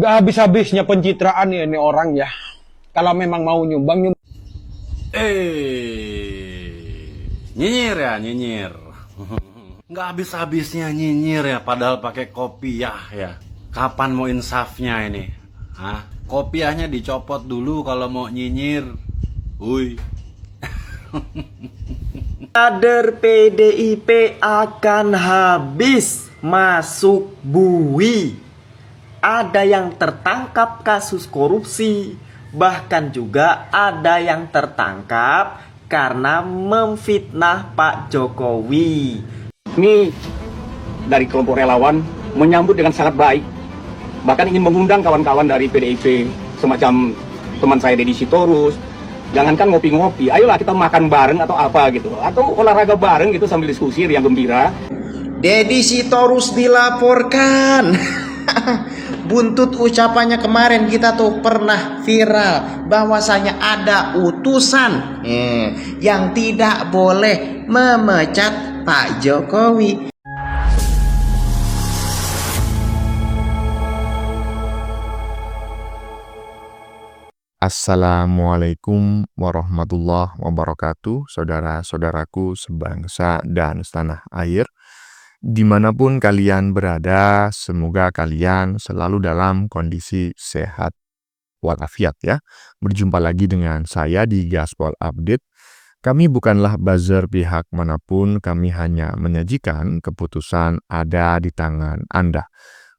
Gak habis-habisnya pencitraan ya ini orang ya. Kalau memang mau nyumbang. Nyinyir ya, nyinyir. Nggak habis-habisnya nyinyir ya, padahal pakai kopiah ya. Kapan mau insafnya ini? Hah? Kopiahnya dicopot dulu kalau mau nyinyir. Hui. Kader PDIP akan habis masuk bui. Ada yang tertangkap kasus korupsi, bahkan juga ada yang tertangkap karena memfitnah Pak Jokowi. Kami dari kelompok relawan menyambut dengan sangat baik, bahkan ingin mengundang kawan-kawan dari PDIP semacam teman saya Deddy Sitorus. Jangankan ngopi-ngopi, ayolah kita makan bareng atau apa gitu, atau olahraga bareng gitu sambil diskusi yang gembira. Deddy Sitorus dilaporkan. Buntut ucapannya kemarin kita tuh pernah viral bahwasanya ada utusan yang tidak boleh memecat Pak Jokowi. Assalamualaikum warahmatullahi wabarakatuh, saudara-saudaraku sebangsa dan setanah air. Dimanapun kalian berada, semoga kalian selalu dalam kondisi sehat walafiat ya. Berjumpa lagi dengan saya di Gaspol Update. Kami bukanlah buzzer pihak manapun, kami hanya menyajikan keputusan ada di tangan Anda.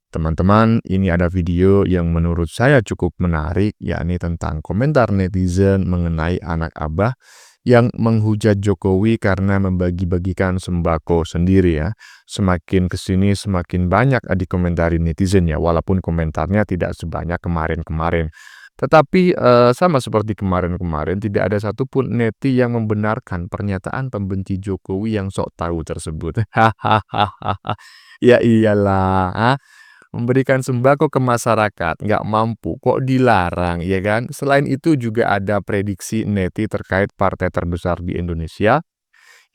Teman-teman, ini ada video yang menurut saya cukup menarik, yakni tentang komentar netizen mengenai anak abah yang menghujat Jokowi karena membagi-bagikan sembako sendiri ya. Semakin kesini semakin banyak dikomentari netizen ya, walaupun komentarnya tidak sebanyak kemarin-kemarin. Tetapi sama seperti kemarin-kemarin, tidak ada satupun neti yang membenarkan pernyataan pembenci Jokowi yang sok tahu tersebut. Ya iyalah, memberikan sembako ke masyarakat, nggak mampu, kok dilarang, ya kan? Selain itu juga ada prediksi neti terkait partai terbesar di Indonesia,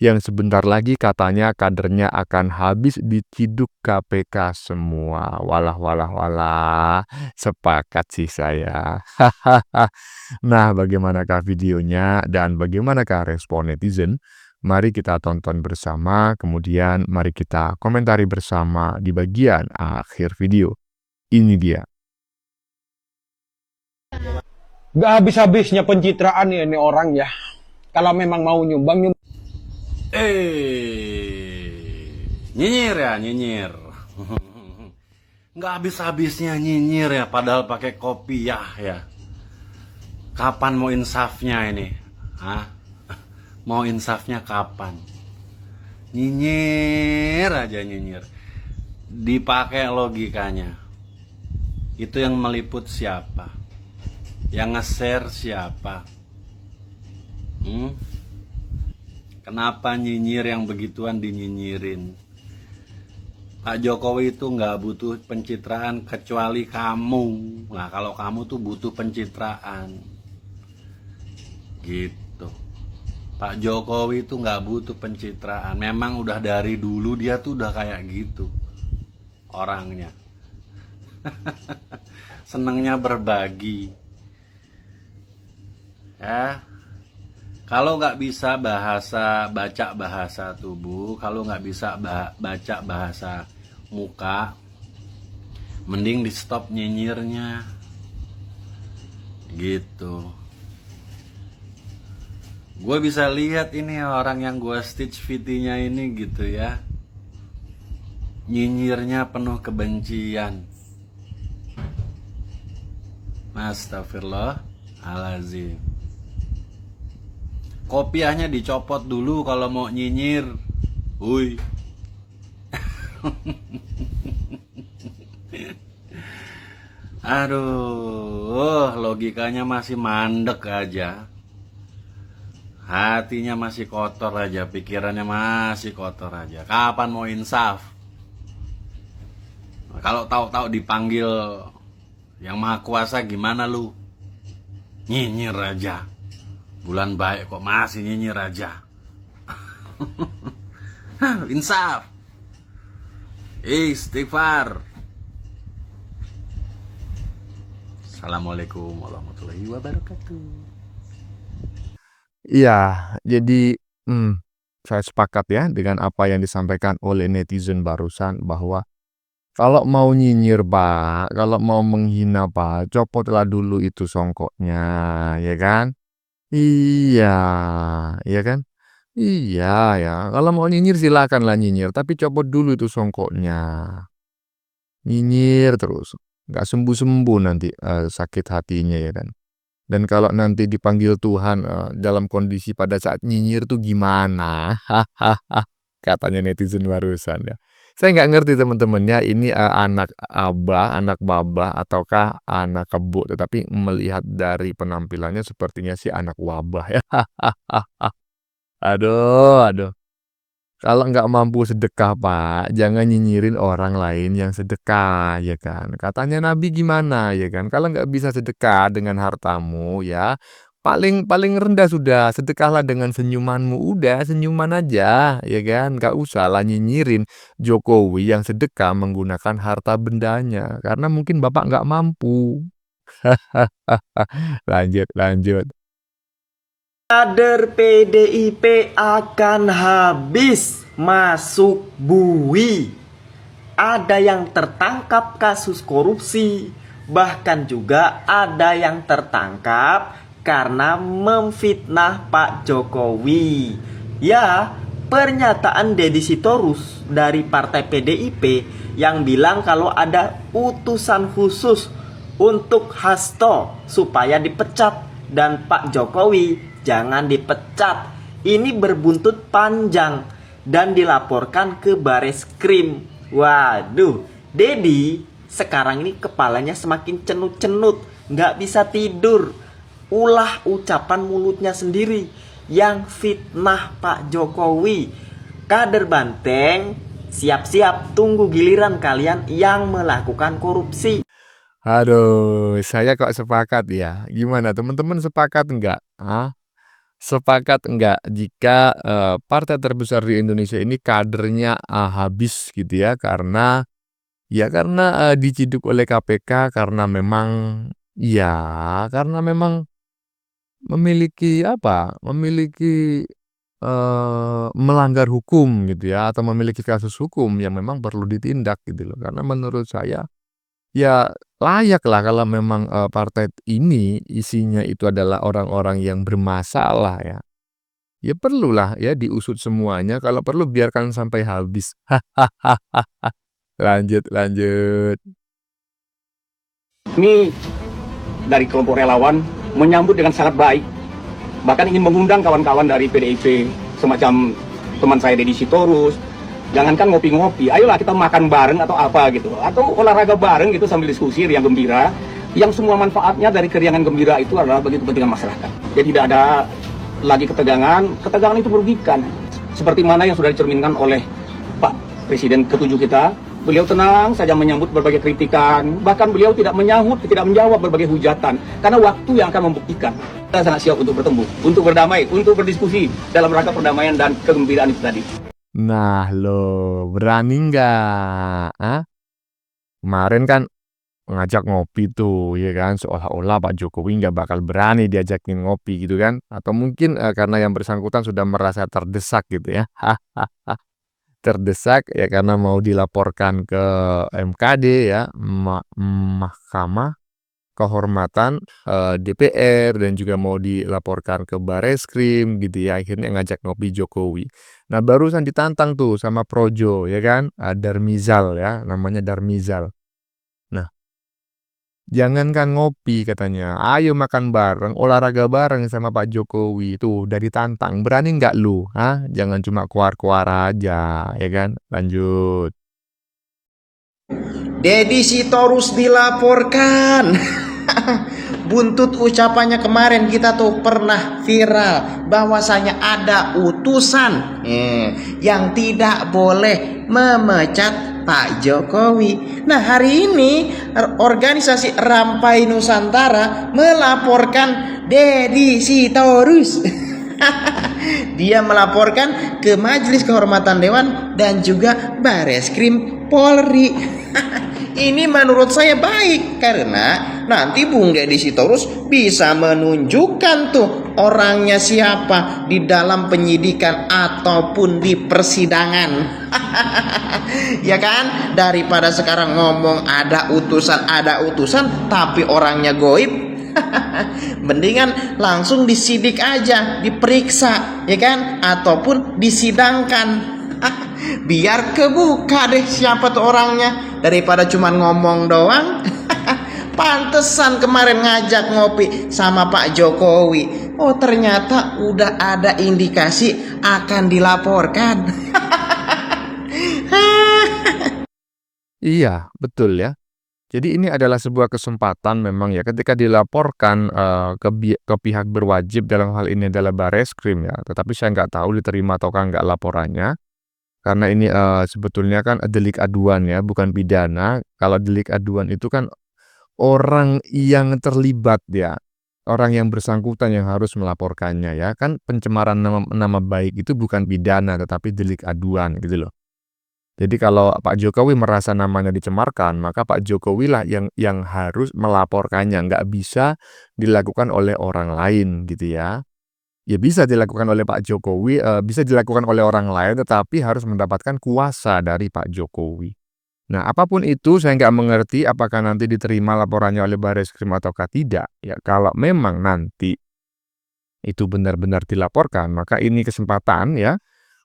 yang sebentar lagi katanya kadernya akan habis diciduk KPK semua. Walah, sepakat sih saya. Nah, bagaimanakah videonya dan bagaimanakah respon netizen? Mari kita tonton bersama, kemudian mari kita komentari bersama di bagian akhir video. Ini dia. Gak habis-habisnya pencitraan ya ini orang ya. Kalau memang mau nyumbang. Nyinyir ya, nyinyir. Nggak habis-habisnya nyinyir ya, padahal pakai kopiah ya. Kapan mau insafnya ini? Hah? Mau insafnya kapan? Nyinyir aja nyinyir. Dipakai logikanya. Itu yang meliput siapa? Yang nge-share siapa? Kenapa nyinyir yang begituan dinyinyirin? Pak Jokowi itu nggak butuh pencitraan kecuali kamu. Nah, kalau kamu tuh butuh pencitraan. Gitu. Pak Jokowi itu nggak butuh pencitraan. Memang udah dari dulu dia tuh udah kayak gitu orangnya. Senengnya berbagi. Ya. Kalau nggak bisa baca bahasa tubuh, kalau nggak bisa baca bahasa muka, mending di stop nyinyirnya. Gitu. Gue bisa lihat ini orang yang gue stitch VT-nya ini gitu ya. Nyinyirnya penuh kebencian. Astagfirullahaladzim. Kopiahnya dicopot dulu kalau mau nyinyir. Hui. Aduh, logikanya masih mandek aja. Hatinya masih kotor aja, pikirannya masih kotor aja. Kapan mau insaf? Nah, kalau tahu-tahu dipanggil yang maha kuasa gimana lu? Nyinyir aja. Bulan baik kok masih nyinyir aja. Insaf. Istighfar. Assalamualaikum warahmatullahi wabarakatuh. Iya, jadi saya sepakat ya dengan apa yang disampaikan oleh netizen barusan bahwa kalau mau nyinyir Pak, kalau mau menghina Pak, copotlah dulu itu songkoknya, ya kan? Iya, iya kan? Iya ya, kalau mau nyinyir silakanlah nyinyir, tapi copot dulu itu songkoknya. Nyinyir terus, nggak sembuh-sembuh nanti sakit hatinya ya kan. Dan kalau nanti dipanggil Tuhan dalam kondisi pada saat nyinyir tuh gimana? Katanya netizen barusan ya. Saya nggak ngerti teman-teman ya, ini anak abah, anak babah, ataukah anak kebo. Tetapi melihat dari penampilannya sepertinya sih anak wabah ya. Aduh, aduh. Kalau nggak mampu sedekah Pak, jangan nyinyirin orang lain yang sedekah, ya kan. Katanya Nabi gimana, ya kan. Kalau nggak bisa sedekah dengan hartamu ya, paling paling rendah sudah, sedekahlah dengan senyumanmu. Udah, senyuman aja, ya kan. Nggak usah lah nyinyirin Jokowi yang sedekah menggunakan harta bendanya. Karena mungkin Bapak nggak mampu. Lanjut, lanjut. Kader PDIP akan habis masuk bui. Ada yang tertangkap kasus korupsi, bahkan juga ada yang tertangkap karena memfitnah Pak Jokowi. Ya, pernyataan Deddy Sitorus dari partai PDIP yang bilang kalau ada utusan khusus untuk Hasto supaya dipecat dan Pak Jokowi jangan dipecat. Ini berbuntut panjang dan dilaporkan ke Bareskrim. Waduh, Dedi sekarang ini kepalanya semakin cenut-cenut, nggak bisa tidur. Ulah ucapan mulutnya sendiri yang fitnah Pak Jokowi. Kader Banteng, siap-siap tunggu giliran kalian yang melakukan korupsi. Aduh, saya kok sepakat ya. Gimana teman-teman, sepakat enggak? Sepakat enggak jika partai terbesar di Indonesia ini kadernya habis gitu ya karena diciduk oleh KPK karena memang memiliki melanggar hukum gitu ya, atau memiliki kasus hukum yang memang perlu ditindak gitu loh. Karena menurut saya ya layaklah kalau memang partai ini isinya itu adalah orang-orang yang bermasalah ya. Ya perlulah ya diusut semuanya, kalau perlu biarkan sampai habis. Lanjut, lanjut. Kami dari kelompok relawan menyambut dengan sangat baik, bahkan ingin mengundang kawan-kawan dari PDIP semacam teman saya Deddy Sitorus. Jangankan ngopi-ngopi, ayolah kita makan bareng atau apa gitu, atau olahraga bareng gitu sambil diskusi yang gembira, yang semua manfaatnya dari keriangan gembira itu adalah bagi kepentingan masyarakat. Jadi tidak ada lagi ketegangan itu merugikan. Seperti mana yang sudah dicerminkan oleh Pak Presiden ke-7 kita, beliau tenang saja menyambut berbagai kritikan, bahkan beliau tidak menjawab berbagai hujatan, karena waktu yang akan membuktikan. Kita sangat siap untuk bertemu, untuk berdamai, untuk berdiskusi dalam rangka perdamaian dan kegembiraan itu tadi. Nah lo, berani nggak? Kemarin kan ngajak ngopi tuh, ya kan? Seolah-olah Pak Jokowi nggak bakal berani diajakin ngopi gitu kan? Atau mungkin karena yang bersangkutan sudah merasa terdesak gitu ya. Terdesak ya karena mau dilaporkan ke MKD ya, Mahkamah Kehormatan DPR, dan juga mau dilaporkan ke Bareskrim gitu ya. Akhirnya ngajak ngopi Jokowi. Nah barusan ditantang tuh sama Projo ya kan, Darmizal ya, namanya Darmizal. Nah jangankan ngopi katanya, ayo makan bareng, olahraga bareng sama Pak Jokowi. Tuh udah ditantang, berani nggak lu? Jangan cuma kuar-kuar aja ya kan. Lanjut. Deddy Sitorus dilaporkan. Buntut ucapannya kemarin kita tuh pernah viral bahwasanya ada utusan yang tidak boleh memecat Pak Jokowi. Nah hari ini organisasi Rampai Nusantara melaporkan Deddy Sitorus. Dia melaporkan ke Majelis Kehormatan Dewan dan juga Bareskrim Polri. Ini menurut saya baik karena nanti Bung Deddy Sitorus bisa menunjukkan tuh orangnya siapa di dalam penyidikan ataupun di persidangan. Ya kan? Daripada sekarang ngomong ada utusan tapi orangnya goib. Mendingan langsung disidik aja, diperiksa, ya kan? Ataupun disidangkan. Biar kebuka deh siapa tuh orangnya, daripada cuman ngomong doang. Pantesan kemarin ngajak ngopi sama Pak Jokowi. Oh, ternyata udah ada indikasi akan dilaporkan. Iya, betul ya. Jadi ini adalah sebuah kesempatan memang ya ketika dilaporkan ke pihak berwajib dalam hal ini adalah Bareskrim ya. Tetapi saya nggak tahu diterima ataukah nggak laporannya. Karena ini sebetulnya kan delik aduan ya, bukan pidana. Kalau delik aduan itu kan orang yang terlibat ya, orang yang bersangkutan yang harus melaporkannya ya. Kan pencemaran nama baik itu bukan pidana tetapi delik aduan gitu loh. Jadi kalau Pak Jokowi merasa namanya dicemarkan, maka Pak Jokowi lah yang harus melaporkannya, nggak bisa dilakukan oleh orang lain gitu ya. Ya bisa dilakukan oleh Pak Jokowi, bisa dilakukan oleh orang lain, tetapi harus mendapatkan kuasa dari Pak Jokowi. Nah, apapun itu saya nggak mengerti apakah nanti diterima laporannya oleh Bareskrim ataukah tidak. Ya, kalau memang nanti itu benar-benar dilaporkan, maka ini kesempatan ya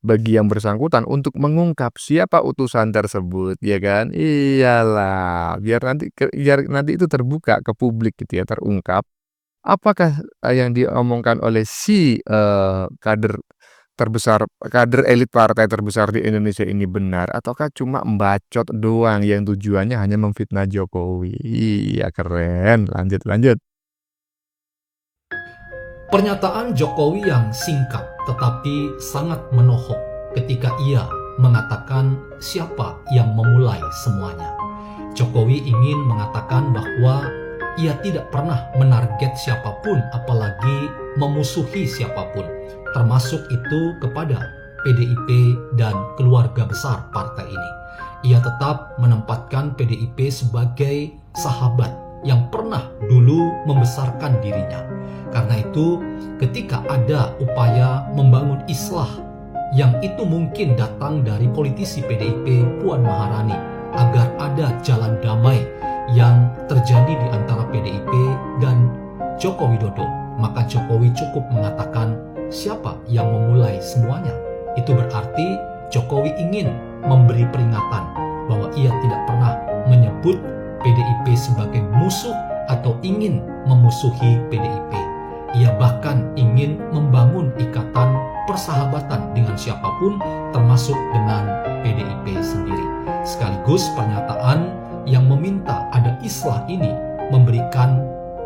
bagi yang bersangkutan untuk mengungkap siapa utusan tersebut, ya kan? Iyalah, biar nanti itu terbuka ke publik gitu ya, terungkap. Apakah yang diomongkan oleh si kader elit partai terbesar di Indonesia ini benar ataukah cuma bacot doang yang tujuannya hanya memfitnah Jokowi? Iya, keren. Lanjut. Pernyataan Jokowi yang singkat tetapi sangat menohok ketika ia mengatakan siapa yang memulai semuanya. Jokowi ingin mengatakan bahwa ia tidak pernah menarget siapapun apalagi memusuhi siapapun, termasuk itu kepada PDIP dan keluarga besar partai ini. Ia tetap menempatkan PDIP sebagai sahabat yang pernah dulu membesarkan dirinya. Karena itu, ketika ada upaya membangun islah yang itu mungkin datang dari politisi PDIP Puan Maharani agar ada jalan damai yang terjadi di antara PDIP dan Joko Widodo, maka Jokowi cukup mengatakan siapa yang memulai semuanya. Itu berarti Jokowi ingin memberi peringatan bahwa ia tidak pernah menyebut PDIP sebagai musuh atau ingin memusuhi PDIP. Ia bahkan ingin membangun ikatan persahabatan dengan siapapun, termasuk dengan PDIP sendiri. Sekaligus pernyataan yang meminta ada islah ini memberikan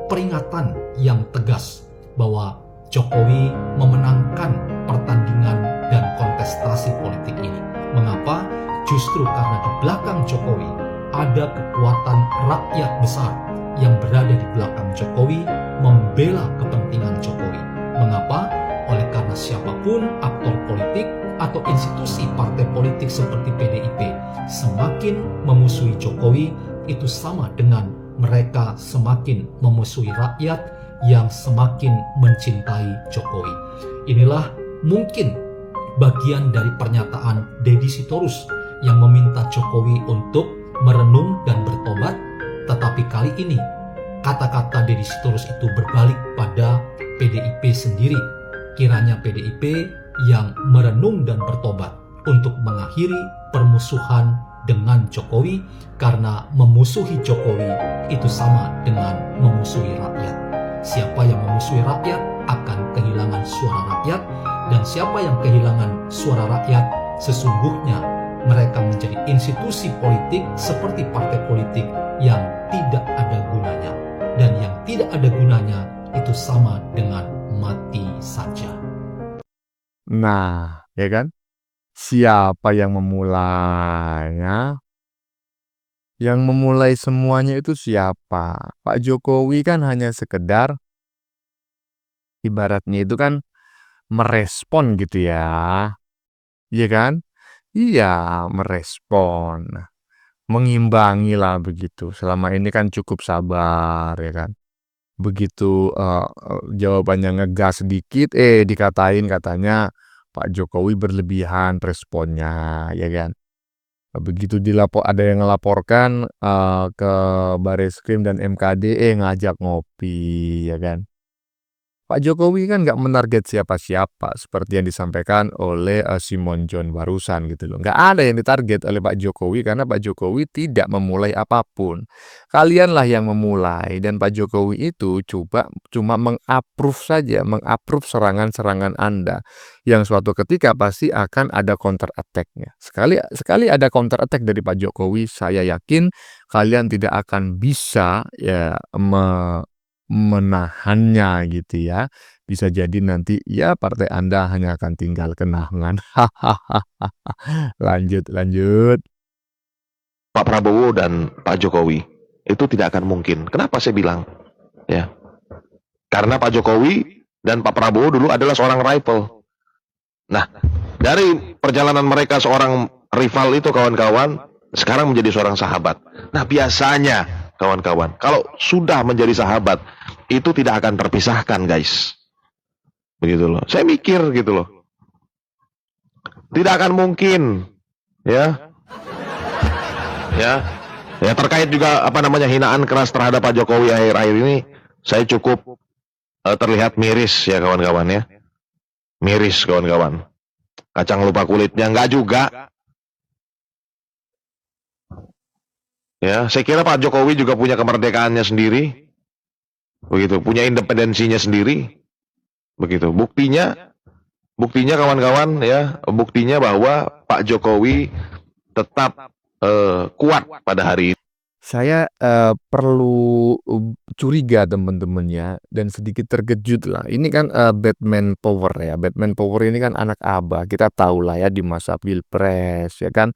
peringatan yang tegas bahwa Jokowi memenangkan pertandingan dan kontestasi politik ini. Mengapa? Justru karena di belakang Jokowi ada kekuatan rakyat besar yang berada di belakang Jokowi membela kepentingan Jokowi. Mengapa? Oleh karena siapapun aktor politik atau institusi partai politik seperti PDIP semakin memusuhi Jokowi, itu sama dengan mereka semakin memusuhi rakyat yang semakin mencintai Jokowi. Inilah mungkin bagian dari pernyataan Deddy Sitorus yang meminta Jokowi untuk merenung dan bertobat. Tetapi kali ini kata-kata Deddy Sitorus itu berbalik pada PDIP sendiri. Kiranya PDIP yang merenung dan bertobat untuk mengakhiri permusuhan dengan Jokowi, karena memusuhi Jokowi itu sama dengan memusuhi rakyat. Siapa yang memusuhi rakyat akan kehilangan suara rakyat, dan siapa yang kehilangan suara rakyat sesungguhnya mereka menjadi institusi politik seperti partai politik yang tidak ada gunanya. Dan yang tidak ada gunanya itu sama dengan mati saja. Nah, ya kan? Siapa yang memulainya? Yang memulai semuanya itu siapa? Pak Jokowi kan hanya sekedar ibaratnya itu kan merespon gitu ya. Iya kan? Iya, merespon. mengimbangi lah begitu. Selama ini kan cukup sabar ya kan. Begitu jawabannya ngegas sedikit, dikatain katanya Pak Jokowi berlebihan responnya ya kan. Begitu ada yang ngelaporkan ke Bareskrim dan MKD, ngajak ngopi ya kan. Pak Jokowi kan nggak menarget siapa-siapa seperti yang disampaikan oleh Simon John barusan gitu loh. Nggak ada yang ditarget oleh Pak Jokowi karena Pak Jokowi tidak memulai apapun. Kalianlah yang memulai dan Pak Jokowi itu cuma meng-approve saja, meng-approve serangan-serangan Anda yang suatu ketika pasti akan ada counter attack-nya. Sekali ada counter attack dari Pak Jokowi, saya yakin kalian tidak akan bisa ya menahannya gitu ya. Bisa jadi nanti ya partai Anda hanya akan tinggal kenangan. Lanjut. Pak Prabowo dan Pak Jokowi itu tidak akan mungkin. Kenapa saya bilang? Ya. Karena Pak Jokowi dan Pak Prabowo dulu adalah seorang rival. Nah, dari perjalanan mereka seorang rival itu kawan-kawan, sekarang menjadi seorang sahabat. Nah, biasanya kawan-kawan, kalau sudah menjadi sahabat, itu tidak akan terpisahkan, guys. Begitu loh. Saya mikir gitu loh. Tidak akan mungkin, ya. Ya terkait juga hinaan keras terhadap Pak Jokowi akhir-akhir ini, saya cukup terlihat miris ya kawan-kawan ya. Miris kawan-kawan. Kacang lupa kulitnya, enggak juga. Ya, saya kira Pak Jokowi juga punya kemerdekaannya sendiri. Begitu, punya independensinya sendiri. Begitu. Buktinya kawan-kawan ya, buktinya bahwa Pak Jokowi tetap kuat pada hari ini. Saya perlu curiga teman-teman ya, dan sedikit terkejut lah. Ini kan Batman Power ya. Batman Power ini kan anak abah. Kita tahu lah ya di masa Pilpres ya kan.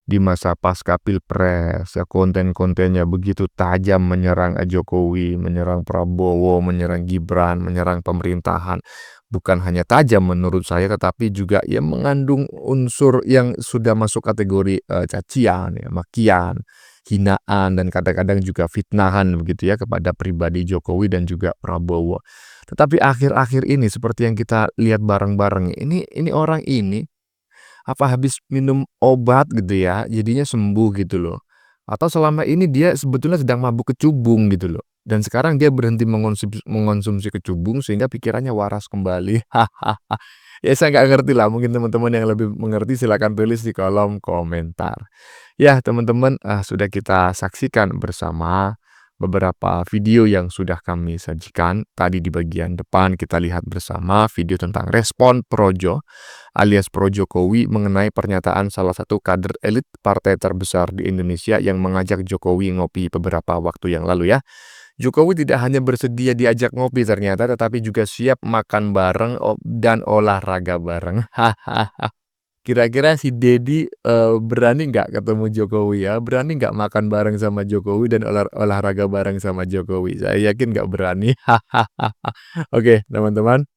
Di masa pasca Pilpres ya, konten-kontennya begitu tajam menyerang Jokowi, menyerang Prabowo, menyerang Gibran, menyerang pemerintahan. Bukan hanya tajam menurut saya, tetapi juga ya mengandung unsur yang sudah masuk kategori cacian, ya, makian, hinaan, dan kadang-kadang juga fitnahan begitu ya kepada pribadi Jokowi dan juga Prabowo. Tetapi akhir-akhir ini seperti yang kita lihat bareng-bareng, ini orang ini apa habis minum obat gitu ya, jadinya sembuh gitu loh. Atau selama ini dia sebetulnya sedang mabuk kecubung gitu loh. Dan sekarang dia berhenti mengonsumsi kecubung sehingga pikirannya waras kembali. Ya saya nggak ngerti lah, mungkin teman-teman yang lebih mengerti silakan tulis di kolom komentar. Ya teman-teman, sudah kita saksikan bersama beberapa video yang sudah kami sajikan. Tadi di bagian depan kita lihat bersama video tentang respon Projo alias Pro Jokowi mengenai pernyataan salah satu kader elit partai terbesar di Indonesia yang mengajak Jokowi ngopi beberapa waktu yang lalu ya. Jokowi tidak hanya bersedia diajak ngopi ternyata, tetapi juga siap makan bareng dan olahraga bareng. Kira-kira si Dedi berani nggak ketemu Jokowi ya? Berani nggak makan bareng sama Jokowi dan olahraga bareng sama Jokowi? Saya yakin nggak berani. Oke, teman-teman.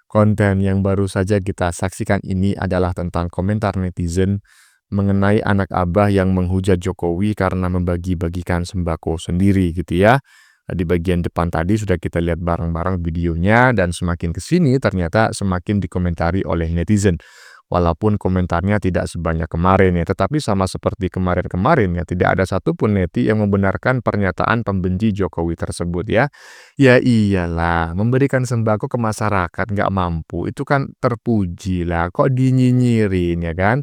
Konten yang baru saja kita saksikan ini adalah tentang komentar netizen mengenai anak abah yang menghujat Jokowi karena membagi-bagikan sembako sendiri gitu ya. Di bagian depan tadi sudah kita lihat bareng-bareng videonya dan semakin kesini ternyata semakin dikomentari oleh netizen. Walaupun komentarnya tidak sebanyak kemarin ya, tetapi sama seperti kemarin-kemarin ya, tidak ada satupun neti yang membenarkan pernyataan pembenci Jokowi tersebut ya. Ya iyalah, memberikan sembako ke masyarakat nggak mampu, itu kan terpuji lah, kok dinyinyirin ya kan.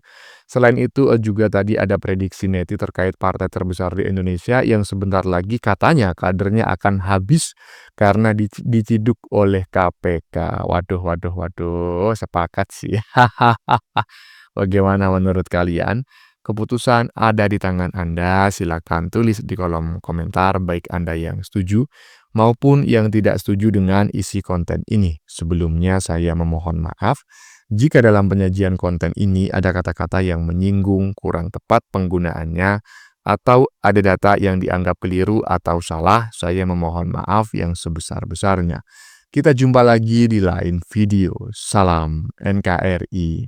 Selain itu juga tadi ada prediksi neti terkait partai terbesar di Indonesia yang sebentar lagi katanya kadernya akan habis karena diciduk oleh KPK. Waduh, sepakat sih. Bagaimana menurut kalian? Keputusan ada di tangan Anda, silakan tulis di kolom komentar baik Anda yang setuju maupun yang tidak setuju dengan isi konten ini. Sebelumnya saya memohon maaf jika dalam penyajian konten ini ada kata-kata yang menyinggung, kurang tepat penggunaannya, atau ada data yang dianggap keliru atau salah, saya memohon maaf yang sebesar-besarnya. Kita jumpa lagi di lain video. Salam NKRI.